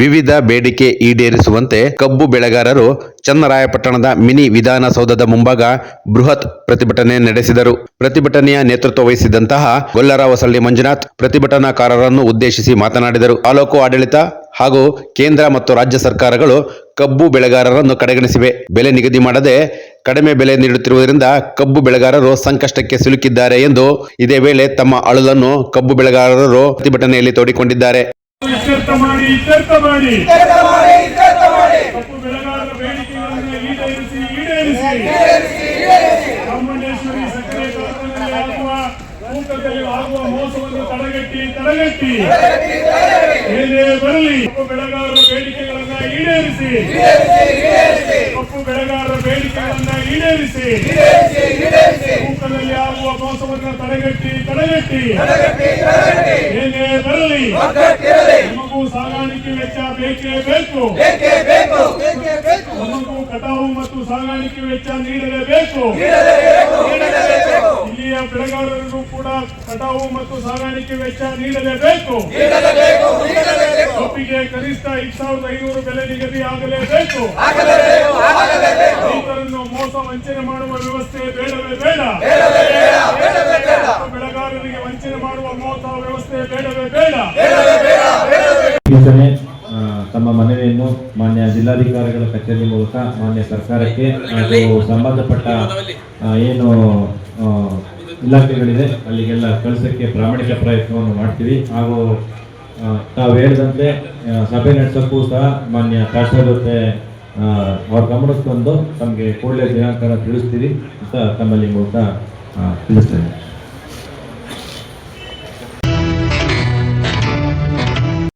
ವಿವಿಧ ಬೇಡಿಕೆ ಈಡೇರಿಸುವಂತೆ ಕಬ್ಬು ಬೆಳೆಗಾರರು ಚನ್ನರಾಯಪಟ್ಟಣದ ಮಿನಿ ವಿಧಾನಸೌಧದ ಮುಂಭಾಗ ಬೃಹತ್ ಪ್ರತಿಭಟನೆ ನಡೆಸಿದರು. ಪ್ರತಿಭಟನೆಯ ನೇತೃತ್ವ ವಹಿಸಿದಂತಹ ಗೊಲ್ಲರ ಹೊಸಳ್ಳಿ ಮಂಜುನಾಥ್ ಪ್ರತಿಭಟನಾಕಾರರನ್ನು ಉದ್ದೇಶಿಸಿ ಮಾತನಾಡಿದರು. ತಾಲೂಕು ಆಡಳಿತ ಹಾಗೂ ಕೇಂದ್ರ ಮತ್ತು ರಾಜ್ಯ ಸರ್ಕಾರಗಳು ಕಬ್ಬು ಬೆಳೆಗಾರರನ್ನು ಕಡೆಗಣಿಸಿವೆ. ಬೆಲೆ ನಿಗದಿ ಮಾಡದೆ ಕಡಿಮೆ ಬೆಲೆ ನೀಡುತ್ತಿರುವುದರಿಂದ ಕಬ್ಬು ಬೆಳೆಗಾರರು ಸಂಕಷ್ಟಕ್ಕೆ ಸಿಲುಕಿದ್ದಾರೆ ಎಂದು ಇದೇ ವೇಳೆ ತಮ್ಮ ಅಳಲನ್ನು ಕಬ್ಬು ಬೆಳೆಗಾರರು ಪ್ರತಿಭಟನೆಯಲ್ಲಿ ತೋಡಿಕೊಂಡಿದ್ದಾರೆ. ಕಪ್ಪು ಬೆಳೆಗಾರರ ಬೇಡಿಕೆಗಳನ್ನು ಈಡೇರಿಸಿ ಚಾಮುಂಡೇಶ್ವರಿ ಸಕ್ಕರೆ ಕಾರ್ಖಾನೆಯಲ್ಲಿ ತೂಕದಲ್ಲಿ ಆಗುವ ಮೋಸವನ್ನು ತಡೆಗಟ್ಟಿ ಏನೇ ಬರಲಿ ಕಪ್ಪು ಬೆಳೆಗಾರರ ಬೇಡಿಕೆಗಳನ್ನು ಈಡೇರಿಸಿ ತೂಕದಲ್ಲಿ ಆಗುವ ಮೋಸವನ್ನು ತಡೆಗಟ್ಟಿ ಏನೇ ಬರಲಿ ನಮಗೂ ಸಾಗಾಣಿಕೆ ವೆಚ್ಚ ಬೇಕೇ ಬೇಕು. ನಮಗೂ ಕಟಾವು ಮತ್ತು ಸಾಗಾಣಿಕೆ ವೆಚ್ಚ ನೀಡಲೇಬೇಕು. ಇಲ್ಲಿಯ ಬೆಳೆಗಾರರಿಗೂ ಕೂಡ ಕಟಾವು ಮತ್ತು ಸಾಗಾಣಿಕೆ ವೆಚ್ಚ ನೀಡಲೇಬೇಕು. ಕಬ್ಬಿಗೆ ಕನಿಷ್ಠ 5,500 ಬೆಲೆ ನಿಗದಿ ಆಗಲೇಬೇಕು. ರೈತರನ್ನು ಮೋಸ ವಂಚನೆ ಮಾಡುವ ವ್ಯವಸ್ಥೆ ಬೇಡವೇ ಬೇಡ. ಬೆಳೆಗಾರರಿಗೆ ವಂಚನೆ ಮಾಡುವ ಮೋಸ ವ್ಯವಸ್ಥೆ ಬೇಡವೇ ಬೇಡ. ತಮ್ಮ ಮನವಿಯನ್ನು ಮಾನ್ಯ ಜಿಲ್ಲಾಧಿಕಾರಿಗಳ ಕಚೇರಿ ಮೂಲಕ ಮಾನ್ಯ ಸರ್ಕಾರಕ್ಕೆ ಹಾಗೂ ಸಂಬಂಧಪಟ್ಟ ಏನು ಇಲಾಖೆಗಳಿದೆ ಅಲ್ಲಿಗೆಲ್ಲ ಕಳಿಸೋಕ್ಕೆ ಪ್ರಾಮಾಣಿಕ ಪ್ರಯತ್ನವನ್ನು ಮಾಡ್ತೀವಿ. ಹಾಗೂ ತಾವು ಹೇಳಿದಂತೆ ಸಭೆ ನಡೆಸೋಕ್ಕೂ ಸಹ ಮಾನ್ಯ ತಹಶೀಲ್ದಾರ್ ಜೊತೆ ಅವ್ರ ಗಮನಕ್ಕೆ ತಂದು ತಮಗೆ ಕೂಡಲೇ ದಿನಾಂಕನ ತಿಳಿಸ್ತೀವಿ ಅಂತ ತಮ್ಮಲ್ಲಿ ಮೂಲಕ ತಿಳಿಸ್ತೇನೆ.